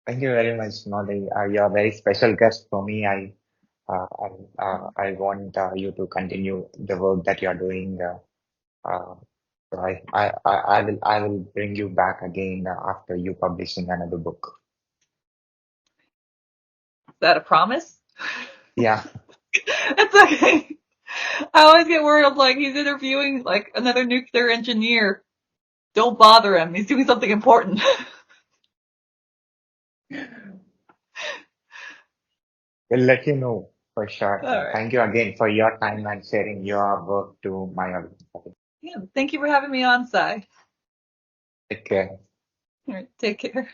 Thank you very much, Molly. You're a very special guest for me. I want you to continue the work that you're doing. Uh, so I will bring you back again after you publishing another book. Is that a promise? Yeah. It's okay. I always get worried. I'm like, he's interviewing like another nuclear engineer. Don't bother him. He's doing something important. We'll let you know for sure. All right. Thank you again for your time and sharing your work to my audience. Yeah. Thank you for having me on, Sai. Take care. All right. Take care.